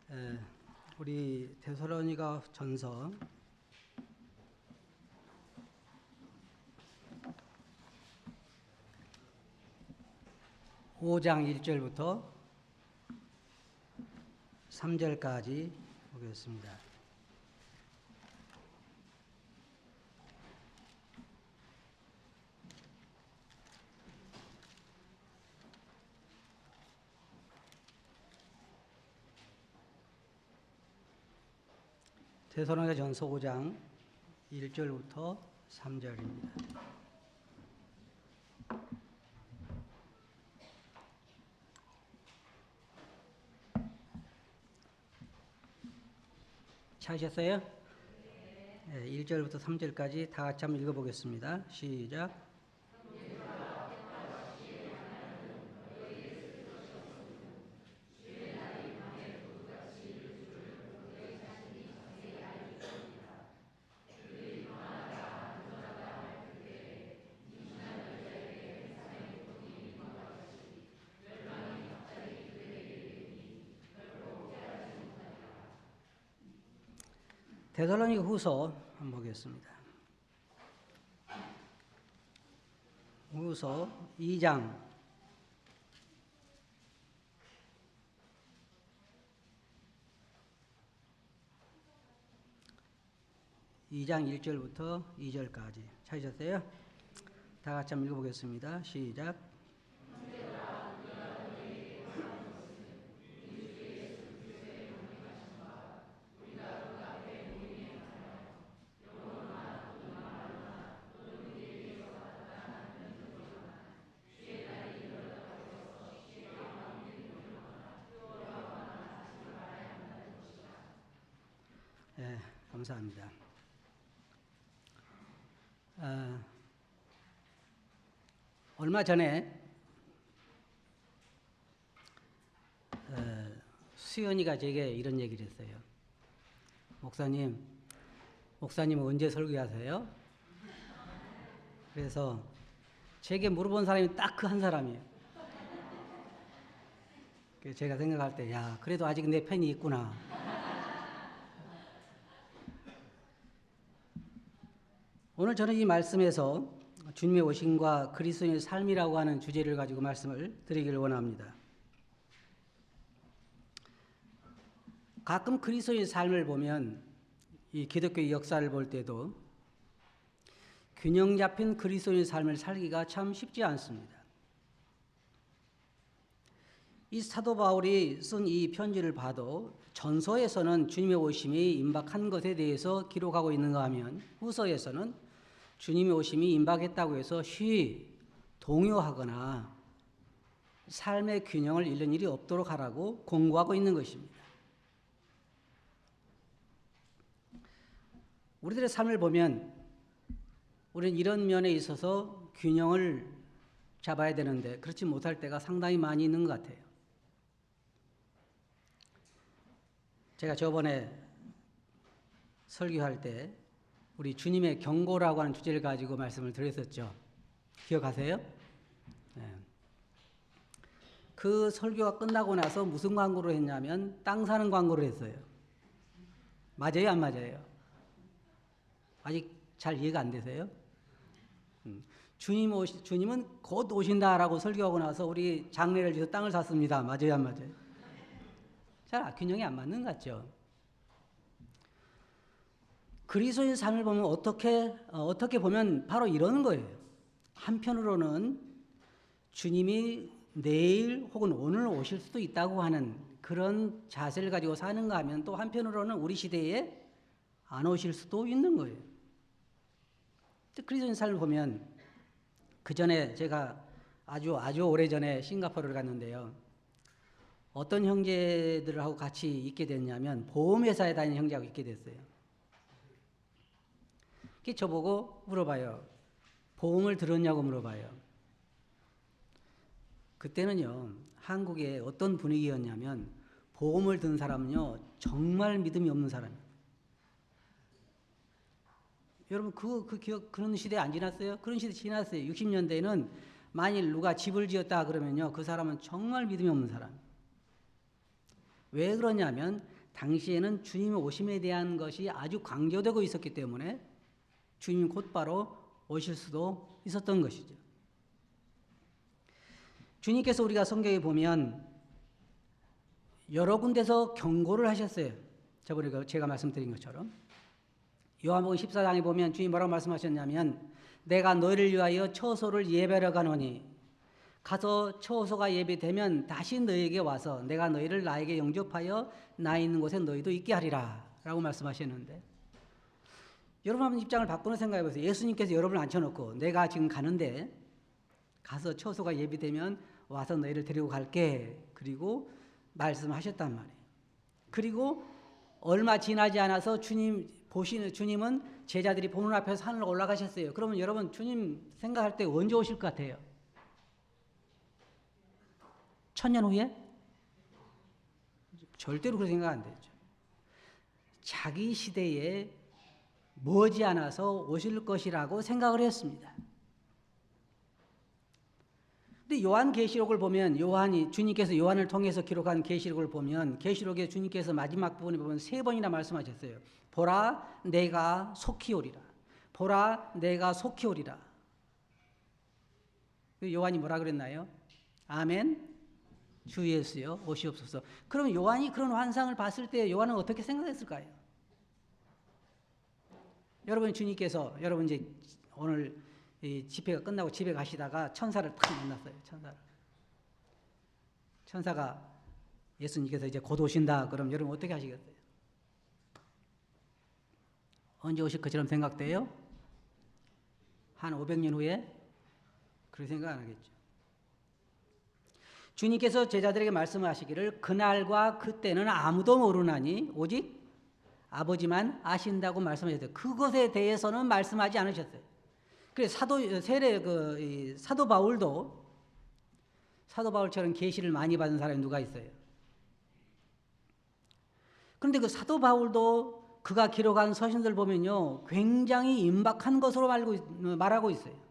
예, 우리 데살로니가 전서 5장 1절부터 3절까지 보겠습니다. 데살로니가 전서 5장 1절부터 3절입니다. 찾으셨어요? 네, 1절부터 3절까지 다 같이 한번 읽어보겠습니다. 시작. 데살로니가 후서 한번 보겠습니다. 후서 2장 1절부터 2절까지 찾으셨어요? 다 같이 한번 읽어보겠습니다. 시작. 네, 감사합니다. 얼마 전에 수연이가 제게 이런 얘기를 했어요. 목사님 언제 설교하세요? 그래서 제게 물어본 사람이 딱 그 한 사람이에요. 그래서 제가 생각할 때, 야, 그래도 아직 내 팬이 있구나. 오늘 저는 이 말씀에서 주님의 오심과 그리스도인의 삶이라고 하는 주제를 가지고 말씀을 드리기를 원합니다. 가끔 그리스도인의 삶을 보면 이 기독교의 역사를 볼 때도 균형 잡힌 그리스도인의 삶을 살기가 참 쉽지 않습니다. 이 사도 바울이 쓴 이 편지를 봐도 전서에서는 주님의 오심이 임박한 것에 대해서 기록하고 있는가 하면 후서에서는 주님의 오심이 임박했다고 해서 쉬이 동요하거나 삶의 균형을 잃는 일이 없도록 하라고 공고하고 있는 것입니다. 우리들의 삶을 보면 우리는 이런 면에 있어서 균형을 잡아야 되는데 그렇지 못할 때가 상당히 많이 있는 것 같아요. 제가 저번에 설교할 때 우리 주님의 경고라고 하는 주제를 가지고 말씀을 드렸었죠. 기억하세요? 네. 그 설교가 끝나고 나서 무슨 광고를 했냐면 땅 사는 광고를 했어요. 맞아요? 안 맞아요? 아직 잘 이해가 안 되세요? 주님은 곧 오신다라고 설교하고 나서 우리 장례를 지어서 땅을 샀습니다. 맞아요? 안 맞아요? 잘 균형이 안 맞는 것 같죠? 그리스도인 삶을 보면 어떻게 보면 바로 이런 거예요. 한편으로는 주님이 내일 혹은 오늘 오실 수도 있다고 하는 그런 자세를 가지고 사는가 하면 또 한편으로는 우리 시대에 안 오실 수도 있는 거예요. 그리스도인 삶을 보면 그 전에 제가 아주 오래전에 싱가포르를 갔는데요. 어떤 형제들하고 같이 있게 됐냐면 보험회사에 다니는 형제하고 있게 됐어요. 저보고 물어봐요. 보험을 들었냐고 물어봐요. 그때는요, 한국에 어떤 분위기였냐면 보험을 든 사람은요, 정말 믿음이 없는 사람이에요. 여러분, 그런 시대 안 지났어요? 그런 시대 지났어요. 60년대에는 만일 누가 집을 지었다 그러면요, 그 사람은 정말 믿음이 없는 사람. 왜 그러냐면 당시에는 주님의 오심에 대한 것이 아주 강조되고 있었기 때문에 주님이 곧바로 오실 수도 있었던 것이죠. 주님께서 우리가 성경에 보면 여러 군데서 경고를 하셨어요. 저번에 제가 말씀드린 것처럼 요한복음 14장에 보면 주님 뭐라고 말씀하셨냐면 내가 너희를 위하여 처소를 예배하러 가노니 가서 처소가 예배되면 다시 너희에게 와서 내가 너희를 나에게 영접하여 나 있는 곳에 너희도 있게 하리라 라고 말씀하셨는데, 여러분 한번 입장을 바꾸는 생각해 보세요. 예수님께서 여러분을 앉혀놓고 내가 지금 가는데 가서 처소가 예배되면 와서 너희를 데리고 갈게, 그리고 말씀하셨단 말이에요. 그리고 얼마 지나지 않아서 주님은 제자들이 보는 앞에서 산으로 올라가셨어요. 그러면 여러분 주님 생각할 때 언제 오실 것 같아요? 1000년 후에? 절대로 그렇게 생각 안 되죠. 자기 시대에 머지않아서 오실 것이라고 생각을 했습니다. 근데 요한계시록을 보면 주님께서 요한을 통해서 기록한 계시록을 보면 계시록에 주님께서 마지막 부분에 보면 3번이나 말씀하셨어요. 보라 내가 속히 오리라. 보라 내가 속히 오리라. 요한이 뭐라 그랬나요? 아멘 주 예수여 오시옵소서. 그럼 요한이 그런 환상을 봤을 때 요한은 어떻게 생각했을까요? 여러분 이제 오늘 이 집회가 끝나고 집에 가시다가 천사를 탁 만났어요. 천사가 예수님께서 이제 곧 오신다. 그럼 여러분 어떻게 하시겠어요? 언제 오실 것처럼 생각돼요? 한 500년 후에? 그렇게 생각 안 하겠죠. 주님께서 제자들에게 말씀하시기를 그날과 그때는 아무도 모르나니 오직 아버지만 아신다고 말씀하셨어요. 그것에 대해서는 말씀하지 않으셨어요. 그래서 사도 바울처럼 계시를 많이 받은 사람이 누가 있어요? 그런데 그 사도 바울도 그가 기록한 서신들 보면요, 굉장히 임박한 것으로 말하고 있어요.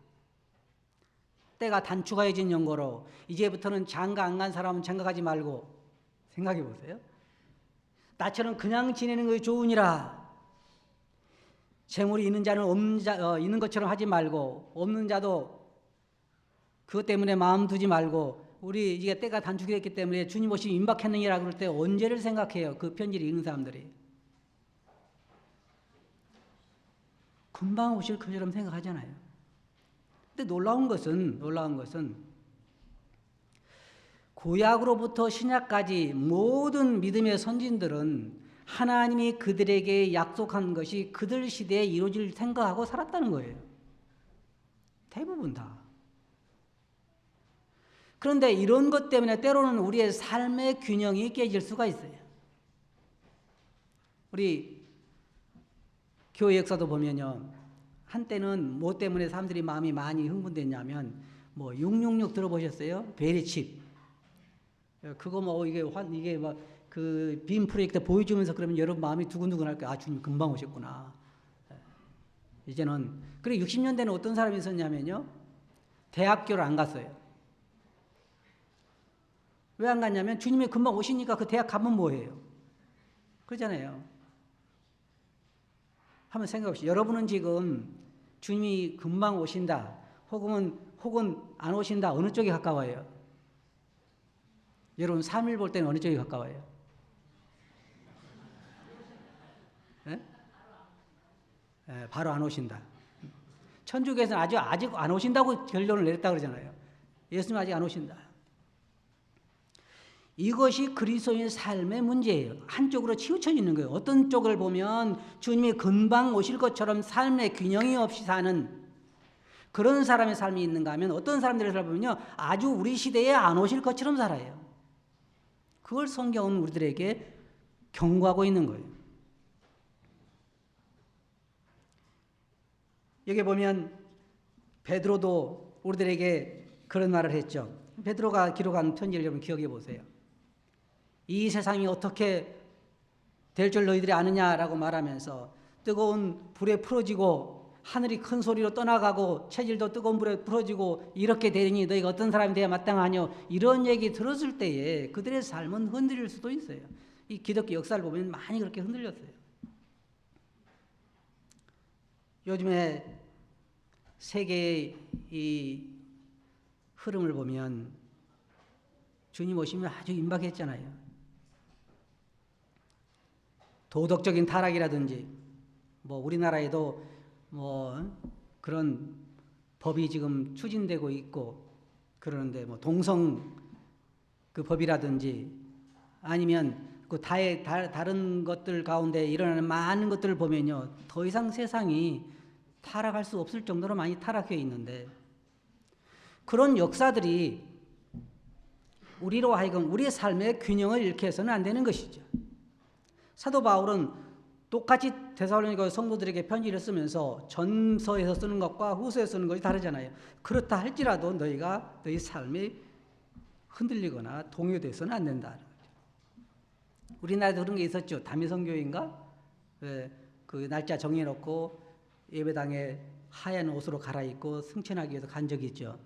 때가 단축하여진 연고로 이제부터는 장가 안 간 사람은 장가가지 말고, 생각해 보세요. 나처럼 그냥 지내는 것이 좋으니라. 재물이 있는 자는 있는 것처럼 하지 말고 없는 자도 그것 때문에 마음 두지 말고, 우리 이게 때가 단축이 됐기 때문에 주님 오심이 임박했느니라 그럴 때 언제를 생각해요? 그 편지를 읽는 사람들이. 금방 오실 것처럼 생각하잖아요. 근데 놀라운 것은 구약으로부터 신약까지 모든 믿음의 선진들은 하나님이 그들에게 약속한 것이 그들 시대에 이루어질 생각하고 살았다는 거예요. 대부분 다. 그런데 이런 것 때문에 때로는 우리의 삶의 균형이 깨질 수가 있어요. 우리 교회 역사도 보면요, 한때는 뭐 때문에 사람들이 마음이 많이 흥분됐냐면 666 들어보셨어요? 베리칩. 그거 이게 그 빔 프로젝트 보여주면서 그러면 여러분 마음이 두근두근할 거예요. 아, 주님 금방 오셨구나. 이제는. 그리고 60년대는 어떤 사람이 있었냐면요, 대학교를 안 갔어요. 왜 안 갔냐면 주님이 금방 오시니까 그 대학 가면 뭐예요? 그러잖아요. 한번 생각해 보시죠. 여러분은 지금 주님이 금방 오신다 혹은 안 오신다, 어느 쪽에 가까워요? 여러분 3일 볼 때는 어느 쪽에 가까워요? 네? 네, 바로 안 오신다. 천주교에서는 아직 안 오신다고 결론을 내렸다 그러잖아요. 예수님 아직 안 오신다. 이것이 그리스도인의 삶의 문제예요. 한쪽으로 치우쳐 있는 거예요. 어떤 쪽을 보면 주님이 금방 오실 것처럼 삶의 균형이 없이 사는 그런 사람의 삶이 있는가 하면, 어떤 사람들의 삶을 보면요, 아주 우리 시대에 안 오실 것처럼 살아요. 그걸 성경은 우리들에게 경고하고 있는 거예요. 여기 보면 베드로도 우리들에게 그런 말을 했죠. 베드로가 기록한 편지를 여러분 기억해 보세요. 이 세상이 어떻게 될 줄 너희들이 아느냐라고 말하면서 뜨거운 불에 풀어지고 하늘이 큰 소리로 떠나가고 체질도 뜨거운 불에 풀어지고 이렇게 되니 너희가 어떤 사람이 돼야 마땅하뇨, 이런 얘기 들었을 때에 그들의 삶은 흔들릴 수도 있어요. 이 기독교 역사를 보면 많이 그렇게 흔들렸어요. 요즘에 세계의 이 흐름을 보면 주님 오시면 아주 임박했잖아요. 도덕적인 타락이라든지 뭐 우리나라에도 뭐 그런 법이 지금 추진되고 있고 그러는데 뭐 동성 그 법이라든지 아니면 그 다른 것들 가운데 일어나는 많은 것들을 보면요, 더 이상 세상이 타락할 수 없을 정도로 많이 타락해 있는데, 그런 역사들이 우리로 하여금 우리의 삶의 균형을 잃게 해서는 안 되는 것이죠. 사도 바울은 똑같이 데살로니가 성도들에게 편지를 쓰면서 전서에서 쓰는 것과 후서에서 쓰는 것이 다르잖아요. 그렇다 할지라도 너희가 너희 삶이 흔들리거나 동요돼서는 안 된다. 우리나라에도 그런 게 있었죠. 다미성교회인가? 그 날짜 정해놓고 예배당에 하얀 옷으로 갈아입고 승천하기 위해서 간 적이 있죠.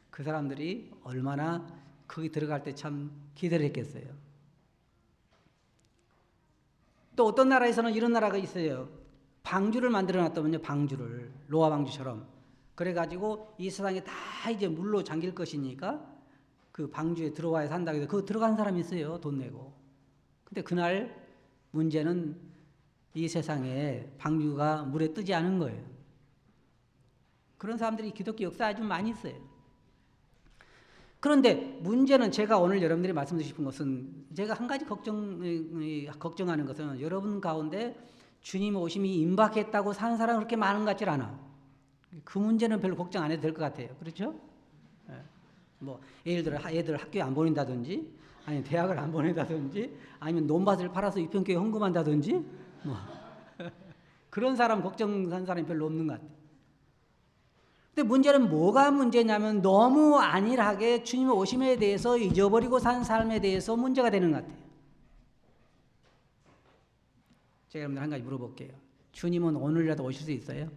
그 사람들이 얼마나 거기 들어갈 때 참 기대를 했겠어요. 또 어떤 나라에서는 이런 나라가 있어요. 방주를 만들어 놨다면요, 방주를. 노아 방주처럼. 그래가지고 이 세상에 다 이제 물로 잠길 것이니까 그 방주에 들어와야 산다고 해서 그거 들어간 사람이 있어요, 돈 내고. 근데 그날 문제는 이 세상에 방주가 물에 뜨지 않은 거예요. 그런 사람들이 기독교 역사에 아주 많이 있어요. 그런데 문제는 제가 오늘 여러분들이 말씀드리고 싶은 것은, 제가 한 가지 걱정하는 것은 여러분 가운데 주님 오심이 임박했다고 사는 사람이 그렇게 많은 것 같질 않아. 그 문제는 별로 걱정 안 해도 될 것 같아요. 그렇죠? 뭐 예를 들어 애들 학교에 안 보낸다든지, 아니면 대학을 안 보낸다든지, 아니면 논밭을 팔아서 이평교에 헌금한다든지, 뭐 그런 사람 걱정한 사람이 별로 없는 것 같아요. 근데 문제는 뭐가 문제냐면 너무 안일하게 주님의 오심에 대해서 잊어버리고 산 삶에 대해서 문제가 되는 것 같아요. 제가 여러분들 한 가지 물어볼게요. 주님은 오늘이라도 오실 수 있어요?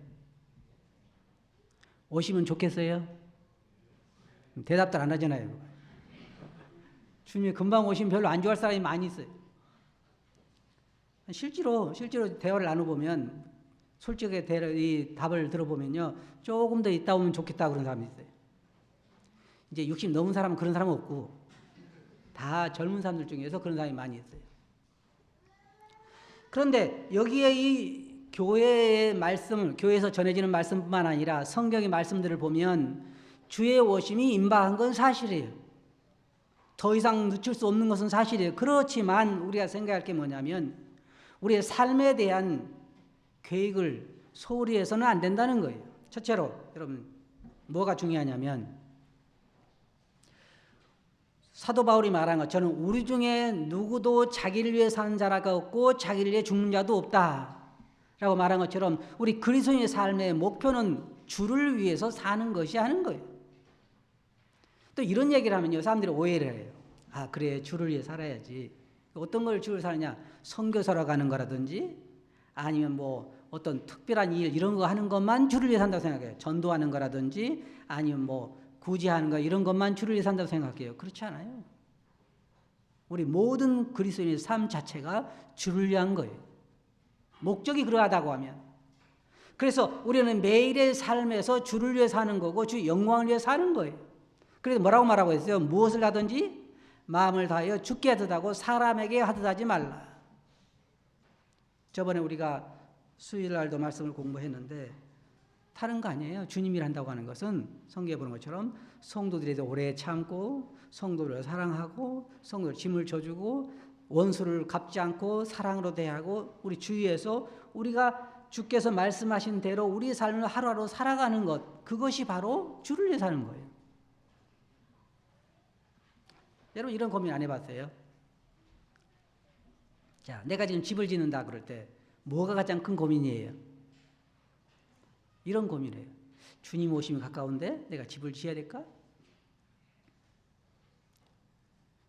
오시면 좋겠어요? 대답들 안 하잖아요. 주님이 금방 오시면 별로 안 좋아할 사람이 많이 있어요. 실제로 대화를 나눠보면, 솔직하게 이 답을 들어보면요, 조금 더 있다 오면 좋겠다 그런 사람이 있어요. 이제 60 넘은 사람은 그런 사람은 없고, 다 젊은 사람들 중에서 그런 사람이 많이 있어요. 그런데 여기에 이 교회의 말씀을, 교회에서 전해지는 말씀뿐만 아니라 성경의 말씀들을 보면 주의 오심이 임박한 건 사실이에요. 더 이상 늦출 수 없는 것은 사실이에요. 그렇지만 우리가 생각할 게 뭐냐면, 우리의 삶에 대한 계획을 소홀히 해서는 안 된다는 거예요. 첫째로 여러분 뭐가 중요하냐면, 사도 바울이 말한 것처럼 우리 중에 누구도 자기를 위해 사는 자가 없고 자기를 위해 죽는 자도 없다라고 말한 것처럼, 우리 그리스도인의 삶의 목표는 주를 위해서 사는 것이 하는 거예요. 또 이런 얘기를 하면요, 사람들이 오해를 해요. 아, 그래, 주를 위해 살아야지. 어떤 걸 주를 사느냐? 선교사로 가는 거라든지, 아니면 뭐 어떤 특별한 일 이런 거 하는 것만 주를 위해 산다고 생각해요. 전도하는 거라든지 아니면 뭐 구제하는 거 이런 것만 주를 위해 산다고 생각해요. 그렇지 않아요. 우리 모든 그리스도인의 삶 자체가 주를 위한 거예요. 목적이 그러하다고 하면. 그래서 우리는 매일의 삶에서 주를 위해 사는 거고 주 영광을 위해 사는 거예요. 그래서 뭐라고 말하고 있어요? 무엇을 하든지 마음을 다하여 주께 하듯 하고 사람에게 하듯 하지 말라. 저번에 우리가 수요일 날도 말씀을 공부했는데 다른 거 아니에요. 주님이 한다고 하는 것은 성경에 보는 것처럼 성도들이 오래 참고 성도를 사랑하고 성도를 짐을 져주고 원수를 갚지 않고 사랑으로 대하고 우리 주위에서 우리가 주께서 말씀하신 대로 우리의 삶을 하루하루 살아가는 것, 그것이 바로 주를 위해 사는 거예요. 여러분 이런 고민 안 해봤어요? 자, 내가 지금 집을 짓는다 그럴 때 뭐가 가장 큰 고민이에요? 이런 고민이에요. 주님 오시면 가까운데 내가 집을 지어야 될까?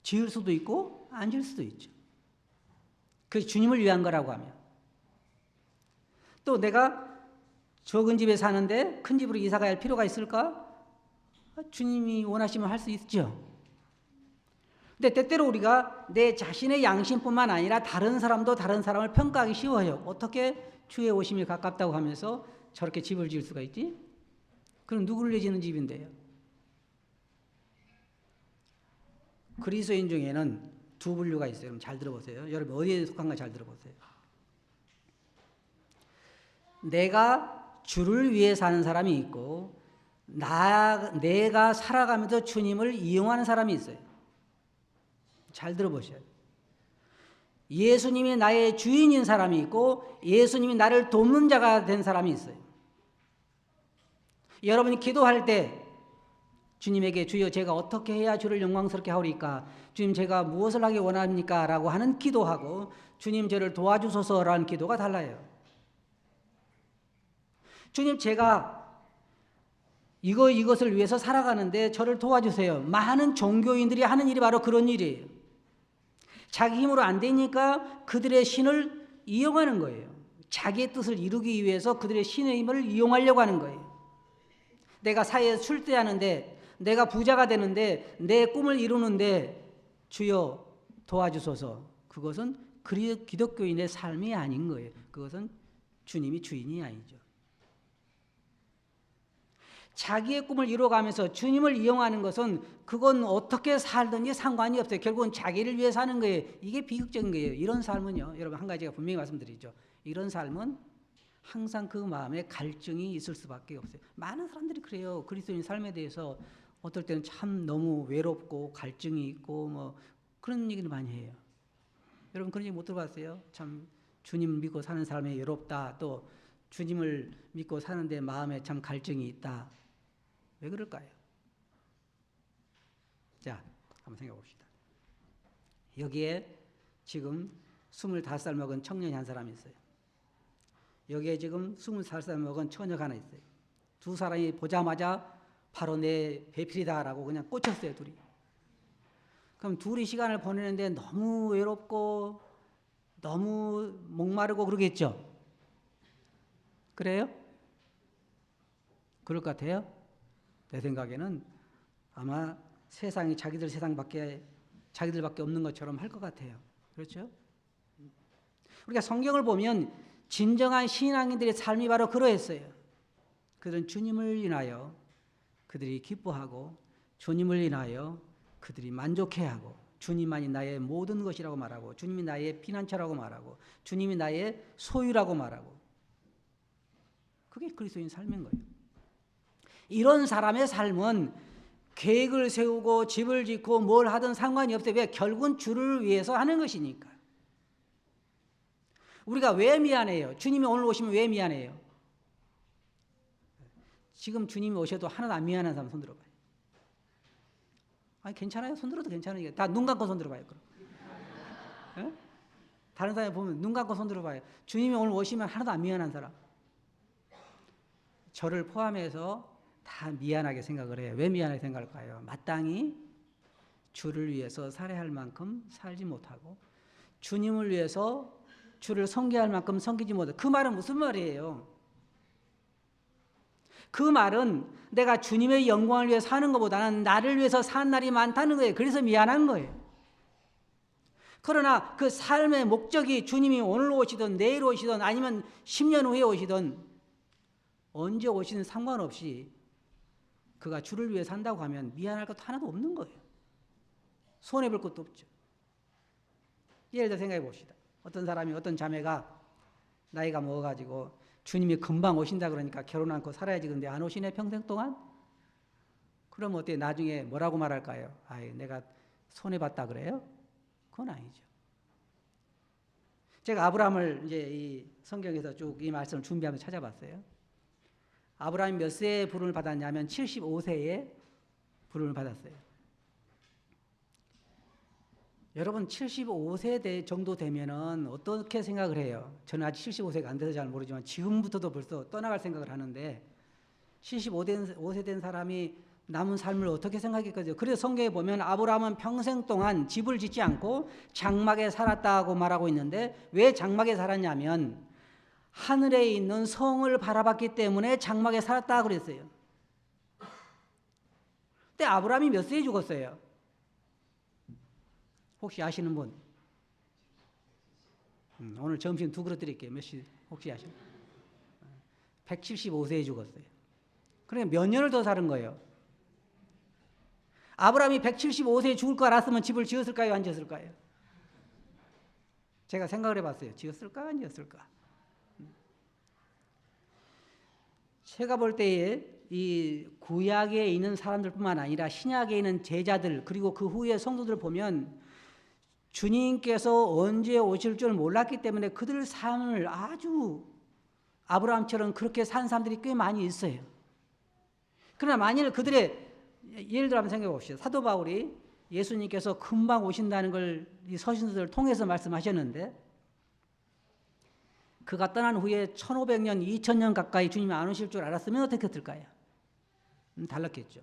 지을 수도 있고 안 지을 수도 있죠. 그게 주님을 위한 거라고 하면. 또 내가 적은 집에 사는데 큰 집으로 이사 가야 할 필요가 있을까? 주님이 원하시면 할 수 있죠. 근데 때때로 우리가 내 자신의 양심뿐만 아니라 다른 사람도 다른 사람을 평가하기 쉬워요. 어떻게 주의 오심이 가깝다고 하면서 저렇게 집을 지을 수가 있지? 그럼 누구를 위해 지는 집인데요? 그리스도인 중에는 두 분류가 있어요. 여러분 잘 들어보세요. 여러분 어디에 속한가 잘 들어보세요. 내가 주를 위해 사는 사람이 있고 내가 살아가면서 주님을 이용하는 사람이 있어요. 잘 들어보셔요. 예수님이 나의 주인인 사람이 있고 예수님이 나를 돕는 자가 된 사람이 있어요. 여러분이 기도할 때 주님에게 주여 제가 어떻게 해야 주를 영광스럽게 하오리까? 주님 제가 무엇을 하기 원합니까? 라고 하는 기도하고 주님 저를 도와주소서라는 기도가 달라요. 주님 제가 이것을 위해서 살아가는데 저를 도와주세요. 많은 종교인들이 하는 일이 바로 그런 일이에요. 자기 힘으로 안 되니까 그들의 신을 이용하는 거예요. 자기의 뜻을 이루기 위해서 그들의 신의 힘을 이용하려고 하는 거예요. 내가 사회에 출세하는데 내가 부자가 되는데 내 꿈을 이루는데 주여 도와주소서. 그것은 기독교인의 삶이 아닌 거예요. 그것은 주님이 주인이 아니죠. 자기의 꿈을 이루어가면서 주님을 이용하는 것은 그건 어떻게 살든지 상관이 없어요. 결국은 자기를 위해 사는 거예요. 이게 비극적인 거예요. 이런 삶은요. 여러분 한 가지 제가 분명히 말씀드리죠. 이런 삶은 항상 그 마음에 갈증이 있을 수밖에 없어요. 많은 사람들이 그래요. 그리스도인 삶에 대해서 어떨 때는 참 너무 외롭고 갈증이 있고 뭐 그런 얘기를 많이 해요. 여러분 그런 얘기 못 들어봤어요? 참 주님 믿고 사는 삶에 외롭다. 또 주님을 믿고 사는데 마음에 참 갈증이 있다. 왜 그럴까요? 자, 한번 생각해 봅시다. 여기에 지금 25살 먹은 청년이 한 사람이 있어요. 여기에 지금 20살 먹은 처녀가 하나 있어요. 두 사람이 보자마자 바로 내 배필이다라고 그냥 꽂혔어요, 둘이. 그럼 둘이 시간을 보내는데 너무 외롭고 너무 목마르고 그러겠죠? 그래요? 그럴 것 같아요? 내 생각에는 아마 세상이 자기들밖에 없는 것처럼 할 것 같아요. 그렇죠? 우리가 성경을 보면 진정한 신앙인들의 삶이 바로 그러했어요. 그들은 주님을 인하여 그들이 기뻐하고 주님을 인하여 그들이 만족해하고 주님만이 나의 모든 것이라고 말하고 주님이 나의 피난처라고 말하고 주님이 나의 소유라고 말하고 그게 그리스도인 삶인 거예요. 이런 사람의 삶은 계획을 세우고 집을 짓고 뭘 하든 상관이 없어요. 왜? 결국은 주를 위해서 하는 것이니까. 우리가 왜 미안해요? 주님이 오늘 오시면 왜 미안해요? 지금 주님이 오셔도 하나도 안 미안한 사람 손 들어봐요. 아니 괜찮아요. 손 들어도 괜찮아요. 다 눈 감고 손 들어봐요. 그럼. 네? 다른 사람 보면 눈 감고 손 들어봐요. 주님이 오늘 오시면 하나도 안 미안한 사람. 저를 포함해서 다 미안하게 생각을 해요. 왜 미안하게 생각할까요? 마땅히 주를 위해서 살아야 할 만큼 살지 못하고 주님을 위해서 주를 섬겨야 할 만큼 섬기지 못하고 그 말은 무슨 말이에요? 그 말은 내가 주님의 영광을 위해 사는 것보다는 나를 위해서 사는 날이 많다는 거예요. 그래서 미안한 거예요. 그러나 그 삶의 목적이 주님이 오늘 오시든 내일 오시든 아니면 10년 후에 오시든 언제 오시든 상관없이 그가 주를 위해 산다고 하면 미안할 것도 하나도 없는 거예요. 손해볼 것도 없죠. 예를 들어 생각해 봅시다. 어떤 사람이 어떤 자매가 나이가 먹어가지고 주님이 금방 오신다 그러니까 결혼 않고 살아야지 근데 안 오시네 평생 동안? 그럼 어때? 나중에 뭐라고 말할까요? 아이 내가 손해봤다 그래요? 그건 아니죠. 제가 아브라함을 이제 이 성경에서 쭉 이 말씀을 준비하면서 찾아봤어요. 아브라함이 몇 세에 부름을 받았냐면 75세에 부름을 받았어요. 여러분 75세 정도 되면은 어떻게 생각을 해요? 저는 아직 75세가 안 돼서 잘 모르지만 지금부터도 벌써 떠나갈 생각을 하는데 75세 된 사람이 남은 삶을 어떻게 생각했거든요. 그래서 성경에 보면 아브라함은 평생 동안 집을 짓지 않고 장막에 살았다고 말하고 있는데 왜 장막에 살았냐면 하늘에 있는 성을 바라봤기 때문에 장막에 살았다고 그랬어요. 근데 아브라함이 몇 세에 죽었어요? 혹시 아시는 분? 오늘 점심 2그릇 드릴게요. 몇 시 혹시 아시는? 175세에 죽었어요. 그러니까 몇 년을 더 사는 거예요. 아브라함이 175세에 죽을 거 알았으면 집을 지었을까요? 안 지었을까요? 제가 생각을 해봤어요. 지었을까? 안 지었을까? 제가 볼 때에 이 구약에 있는 사람들뿐만 아니라 신약에 있는 제자들 그리고 그 후에 성도들 보면 주님께서 언제 오실 줄 몰랐기 때문에 그들 삶을 아주 아브라함처럼 그렇게 산 사람들이 꽤 많이 있어요. 그러나 만일 그들의 예를 들어 한번 생각해 봅시다. 사도 바울이 예수님께서 금방 오신다는 걸 이 서신서를 통해서 말씀하셨는데 그가 떠난 후에 1500년, 2000년 가까이 주님이 안 오실 줄 알았으면 어떻게 했을까요? 달랐겠죠.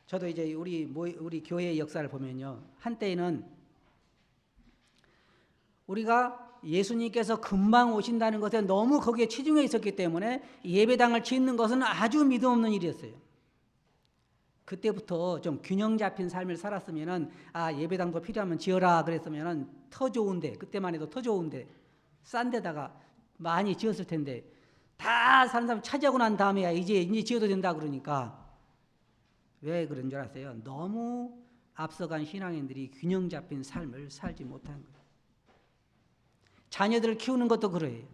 저도 이제 우리 교회의 역사를 보면요. 한때에는 우리가 예수님께서 금방 오신다는 것에 너무 거기에 치중해 있었기 때문에 예배당을 짓는 것은 아주 믿음 없는 일이었어요. 그때부터 좀 균형 잡힌 삶을 살았으면은 예배당도 필요하면 지어라 그랬으면은 더 좋은데 그때만 해도 더 좋은데 싼 데다가 많이 지었을 텐데 다 사는 사람 차지하고 난 다음에야 이제 지어도 된다 그러니까 왜 그런 줄 아세요? 너무 앞서간 신앙인들이 균형 잡힌 삶을 살지 못한 거예요. 자녀들을 키우는 것도 그래요.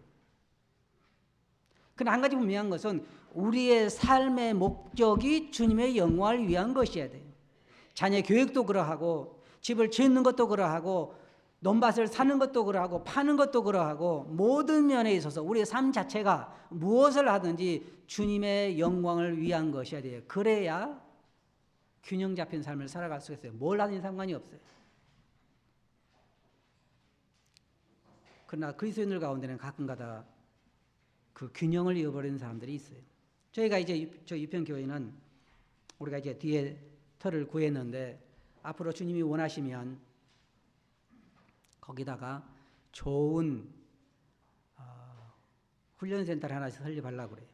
그러나 한 가지 분명한 것은 우리의 삶의 목적이 주님의 영광을 위한 것이어야 돼요. 자녀 교육도 그러하고 집을 짓는 것도 그러하고 논밭을 사는 것도 그러하고 파는 것도 그러하고 모든 면에 있어서 우리의 삶 자체가 무엇을 하든지 주님의 영광을 위한 것이어야 돼요. 그래야 균형 잡힌 삶을 살아갈 수 있어요. 뭘 하든지 상관이 없어요. 그러나 그리스도인들 가운데는 가끔가다 그 균형을 잃어버리는 사람들이 있어요. 저희가 이제 저 유평교회는 우리가 이제 뒤에 터를 구했는데 앞으로 주님이 원하시면 거기다가 좋은 훈련센터를 하나 설립하려고 그래요.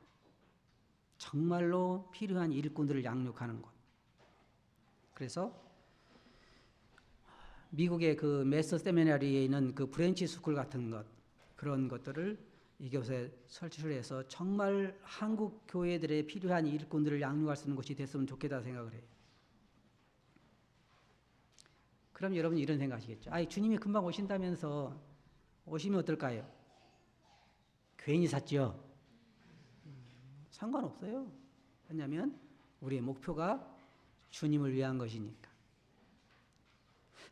정말로 필요한 일꾼들을 양육하는 곳. 그래서 미국의 그 메서 세미나리에 있는 그 브랜치 스쿨 같은 것 그런 것들을 이곳에 설치를 해서 정말 한국 교회들의 필요한 일꾼들을 양육할 수 있는 곳이 됐으면 좋겠다 생각을 해요. 그럼 여러분 이런 생각하시겠죠. 주님이 금방 오신다면서 오시면 어떨까요? 괜히 샀죠. 상관없어요. 왜냐하면 우리의 목표가 주님을 위한 것이니까.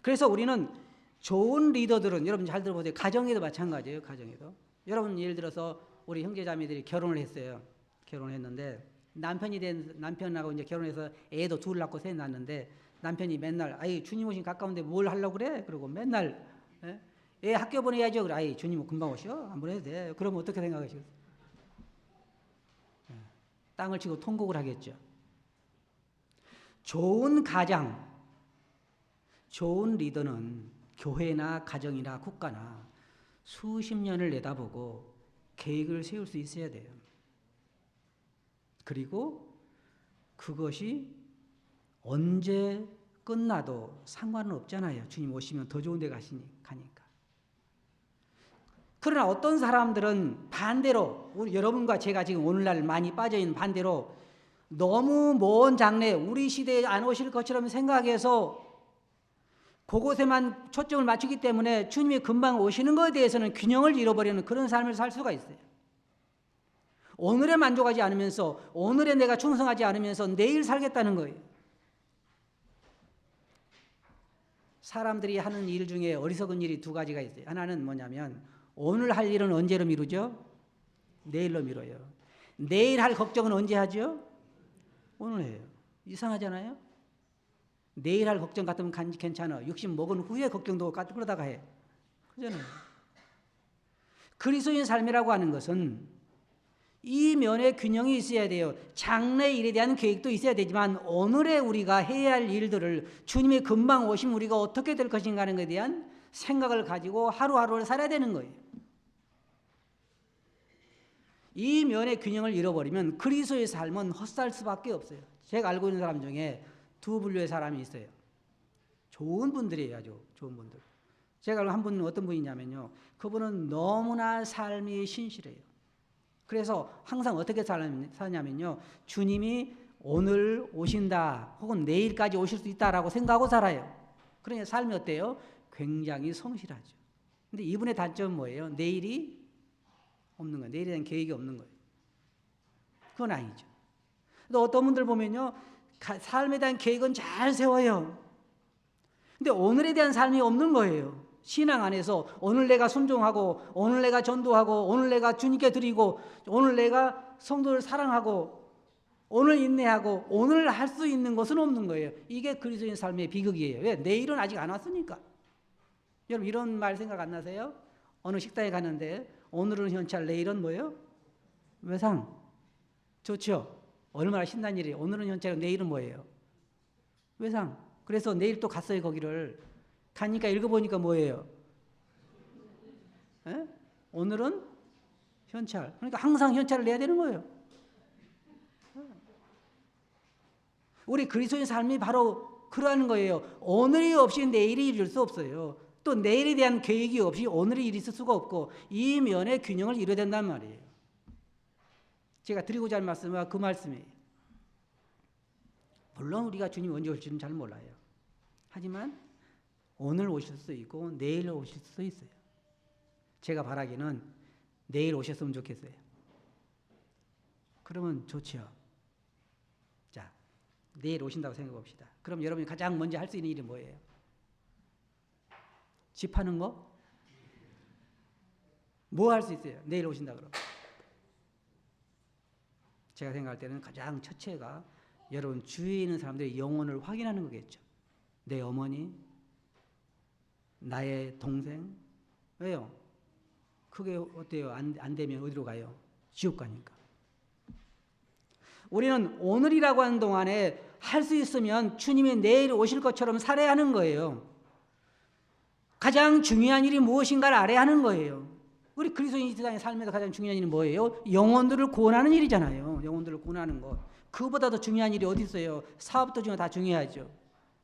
그래서 우리는 좋은 리더들은 여러분 잘 들어보세요. 가정에도 마찬가지예요. 가정에도. 여러분 예를 들어서 우리 형제자매들이 결혼을 했어요. 결혼을 했는데 남편하고 이제 결혼해서 애도 둘 낳고 셋 낳았는데 남편이 맨날 주님 오신 가까운데 뭘 하려고 그래? 그러고 맨날 애 학교 보내야죠. 그래. 주님 금방 오셔? 안 보내도 돼. 그러면 어떻게 생각하시겠어요? 땅을 치고 통곡을 하겠죠. 좋은 가장, 좋은 리더는 교회나 가정이나 국가나 수십 년을 내다보고 계획을 세울 수 있어야 돼요. 그리고 그것이 언제 끝나도 상관은 없잖아요. 주님 오시면 더 좋은 데 가니까. 그러나 어떤 사람들은 반대로 여러분과 제가 지금 오늘날 많이 빠져있는 반대로 너무 먼 장래 우리 시대에 안 오실 것처럼 생각해서 그곳에만 초점을 맞추기 때문에 주님이 금방 오시는 것에 대해서는 균형을 잃어버리는 그런 삶을 살 수가 있어요. 오늘에 만족하지 않으면서 오늘에 내가 충성하지 않으면서 내일 살겠다는 거예요. 사람들이 하는 일 중에 어리석은 일이 두 가지가 있어요. 하나는 뭐냐면 오늘 할 일은 언제로 미루죠? 내일로 미뤄요. 내일 할 걱정은 언제 하죠? 오늘 해요. 이상하잖아요? 내일 할 걱정 같으면 괜찮아. 60 먹은 후에 걱정도 그러다가 해. 그잖아요. 그리스도인 삶이라고 하는 것은 이 면에 균형이 있어야 돼요. 장래 일에 대한 계획도 있어야 되지만 오늘에 우리가 해야 할 일들을 주님이 금방 오시면 우리가 어떻게 될 것인가 하는 것에 대한 생각을 가지고 하루하루를 살아야 되는 거예요. 이 면의 균형을 잃어버리면 그리스도의 삶은 헛살 수밖에 없어요. 제가 알고 있는 사람 중에 두 분류의 사람이 있어요. 좋은 분들이에요. 아주 좋은 분들. 제가 한 분은 어떤 분이냐면요. 그분은 너무나 삶이 신실해요. 그래서 항상 어떻게 사냐면요. 주님이 오늘 오신다 혹은 내일까지 오실 수 있다라고 생각하고 살아요. 그러니까 삶이 어때요? 굉장히 성실하죠. 근데 이분의 단점은 뭐예요? 내일이 없는 거예요. 내일에 대한 계획이 없는 거예요. 그건 아니죠. 또 어떤 분들 보면요. 삶에 대한 계획은 잘 세워요. 근데 오늘에 대한 삶이 없는 거예요. 신앙 안에서 오늘 내가 순종하고 오늘 내가 전도하고 오늘 내가 주님께 드리고 오늘 내가 성도를 사랑하고 오늘 인내하고 오늘 할 수 있는 것은 없는 거예요. 이게 그리스도인 삶의 비극이에요. 왜? 내일은 아직 안 왔으니까. 여러분 이런 말 생각 안 나세요? 어느 식당에 갔는데 오늘은 현찰 내일은 뭐예요? 외상. 좋죠? 얼마나 신난 일이에요. 오늘은 현찰 내일은 뭐예요? 외상. 그래서 내일 또 갔어요 거기를. 가니까 읽어보니까 뭐예요? 에? 오늘은 현찰. 그러니까 항상 현찰을 내야 되는 거예요. 우리 그리스도인 삶이 바로 그러한 거예요. 오늘이 없이 내일이 이룰 수 없어요. 또 내일에 대한 계획이 없이 오늘이 있을 수가 없고 이 면의 균형을 이뤄야 된단 말이에요. 제가 드리고자 하는 말씀은 그 말씀이에요. 물론 우리가 주님 언제 올지는 잘 몰라요. 하지만 오늘 오실 수도 있고 내일 오실 수도 있어요. 제가 바라기는 내일 오셨으면 좋겠어요. 그러면 좋죠. 자, 내일 오신다고 생각해 봅시다. 그럼 여러분이 가장 먼저 할 수 있는 일이 뭐예요? 집 파는 거? 뭐 할 수 있어요? 내일 오신다 그러면. 제가 생각할 때는 가장 첫째가 여러분 주위에 있는 사람들의 영혼을 확인하는 거겠죠. 내 어머니, 나의 동생. 왜요? 그게 어때요? 안 되면 어디로 가요? 지옥 가니까. 우리는 오늘이라고 하는 동안에 할 수 있으면 주님이 내일 오실 것처럼 살아야 하는 거예요. 가장 중요한 일이 무엇인가를 알아야 하는 거예요. 우리 그리스도인 이 세상의 삶에서 가장 중요한 일은 뭐예요? 영혼들을 구원하는 일이잖아요. 영혼들을 구원하는 것. 그보다 더 중요한 일이 어디 있어요? 사업도 중에 다 중요하죠.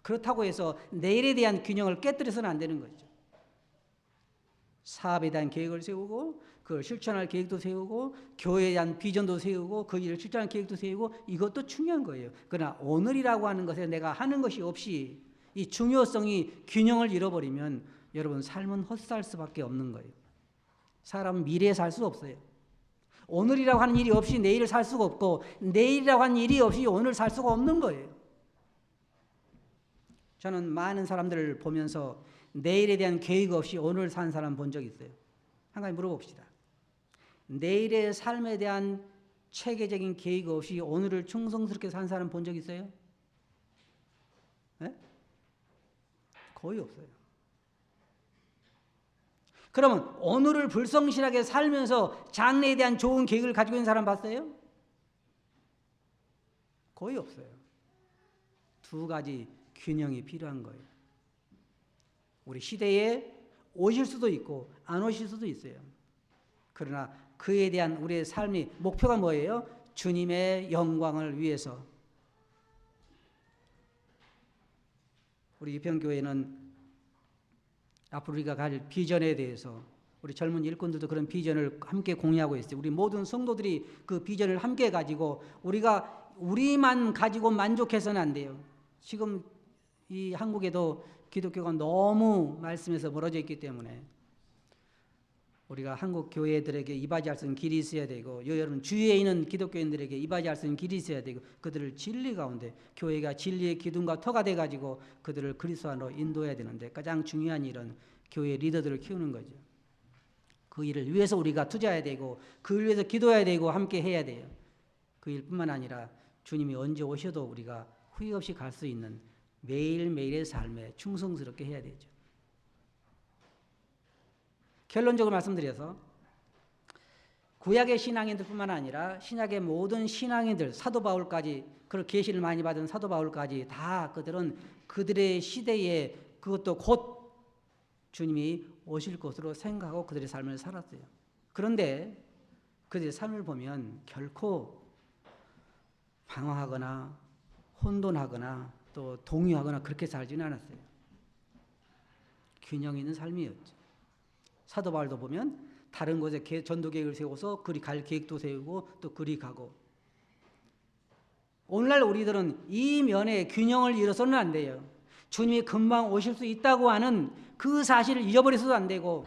그렇다고 해서 내일에 대한 균형을 깨뜨려서는 안 되는 거죠. 사업에 대한 계획을 세우고 그걸 실천할 계획도 세우고 교회에 대한 비전도 세우고 그 일을 실천할 계획도 세우고 이것도 중요한 거예요. 그러나 오늘이라고 하는 것에 내가 하는 것이 없이 이 중요성이 균형을 잃어버리면 여러분 삶은 헛살 수밖에 없는 거예요. 사람은 미래에 살 수 없어요. 오늘이라고 하는 일이 없이 내일을 살 수가 없고 내일이라고 하는 일이 없이 오늘 살 수가 없는 거예요. 저는 많은 사람들을 보면서 내일에 대한 계획 없이 오늘 산 사람 본 적 있어요. 한 가지 물어봅시다. 내일의 삶에 대한 체계적인 계획 없이 오늘을 충성스럽게 산 사람 본 적 있어요? 네? 거의 없어요. 그러면 오늘을 불성실하게 살면서 장래에 대한 좋은 계획을 가지고 있는 사람 봤어요? 거의 없어요. 두 가지 균형이 필요한 거예요. 우리 시대에 오실 수도 있고 안 오실 수도 있어요. 그러나 그에 대한 우리의 삶이 목표가 뭐예요? 주님의 영광을 위해서. 우리 유평교회는 앞으로 우리가 갈 비전에 대해서 우리 젊은 일꾼들도 그런 비전을 함께 공유하고 있어요. 우리 모든 성도들이 그 비전을 함께 가지고 우리만 가지고 만족해서는 안 돼요. 지금 이 한국에도 기독교가 너무 말씀에서 멀어져 있기 때문에 우리가 한국 교회들에게 이바지할 수 있는 길이 있어야 되고 여러분 주위에 있는 기독교인들에게 이바지할 수 있는 길이 있어야 되고 그들을 진리 가운데 교회가 진리의 기둥과 터가 돼가지고 그들을 그리스도 안으로 인도해야 되는데 가장 중요한 일은 교회 리더들을 키우는 거죠. 그 일을 위해서 우리가 투자해야 되고 그 일을 위해서 기도해야 되고 함께 해야 돼요. 그 일뿐만 아니라 주님이 언제 오셔도 우리가 후회 없이 갈 수 있는 매일매일의 삶에 충성스럽게 해야 되죠. 결론적으로 말씀드려서 구약의 신앙인들뿐만 아니라 신약의 모든 신앙인들 사도 바울까지 그런 계시를 많이 받은 사도 바울까지 다 그들은 그들의 시대에 그것도 곧 주님이 오실 것으로 생각하고 그들의 삶을 살았어요. 그런데 그들의 삶을 보면 결코 방황하거나 혼돈하거나 또 동요하거나 그렇게 살지는 않았어요. 균형 있는 삶이었죠. 사도 바울도 보면 다른 곳에 전도 계획을 세워서 그리 갈 계획도 세우고 또 그리 가고. 오늘날 우리들은 이 면에 균형을 잃어서는 안 돼요. 주님이 금방 오실 수 있다고 하는 그 사실을 잊어버려서도 안 되고,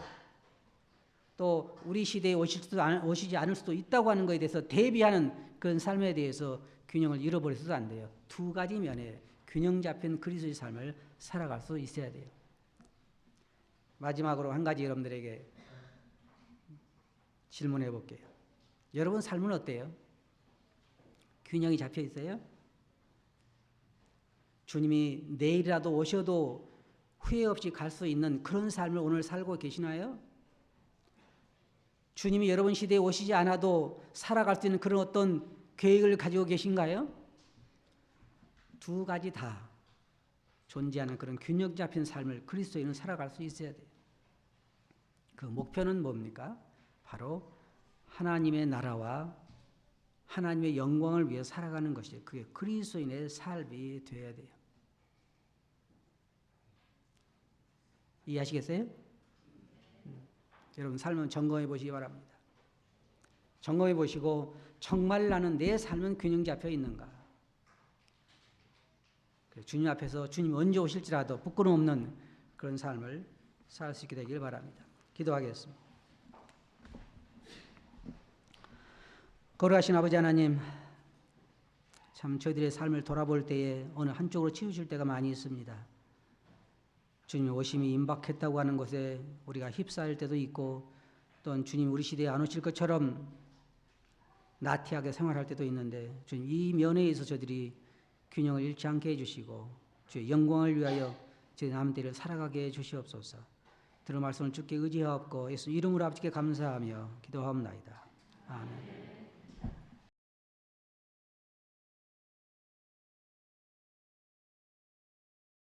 또 우리 시대에 오시지 않을 수도 있다고 하는 것에 대해서 대비하는 그런 삶에 대해서 균형을 잃어버려서도 안 돼요. 두 가지 면에 균형 잡힌 그리스도의 삶을 살아갈 수 있어야 돼요. 마지막으로 한 가지 여러분들에게 질문해 볼게요. 여러분 삶은 어때요? 균형이 잡혀 있어요? 주님이 내일이라도 오셔도 후회 없이 갈 수 있는 그런 삶을 오늘 살고 계시나요? 주님이 여러분 시대에 오시지 않아도 살아갈 수 있는 그런 어떤 계획을 가지고 계신가요? 두 가지 다 존재하는 그런 균형 잡힌 삶을 그리스도인은 살아갈 수 있어야 돼요. 그 목표는 뭡니까? 바로 하나님의 나라와 하나님의 영광을 위해 살아가는 것이에요. 그게 그리스도인의 삶이 되어야 돼요. 이해하시겠어요? 여러분 삶은 점검해 보시기 바랍니다. 점검해 보시고 정말 나는 내 삶은 균형 잡혀 있는가? 주님 앞에서 주님 언제 오실지라도 부끄러움 없는 그런 삶을 살 수 있게 되길 바랍니다. 기도하겠습니다. 거룩하신 아버지 하나님, 참 저희들의 삶을 돌아볼 때에 어느 한쪽으로 치우칠 때가 많이 있습니다. 주님의 오심이 임박했다고 하는 것에 우리가 휩싸일 때도 있고, 또는 주님 우리 시대에 안 오실 것처럼 나태하게 생활할 때도 있는데, 주님 이 면에 있어서 저희들이 균형을 잃지 않게 해주시고 주의 영광을 위하여 저희 남들을 살아가게 해주시옵소서. 들은 말씀을 주께 의지하옵고 예수 이름으로 아버지께 감사하며 기도하옵나이다. 아멘.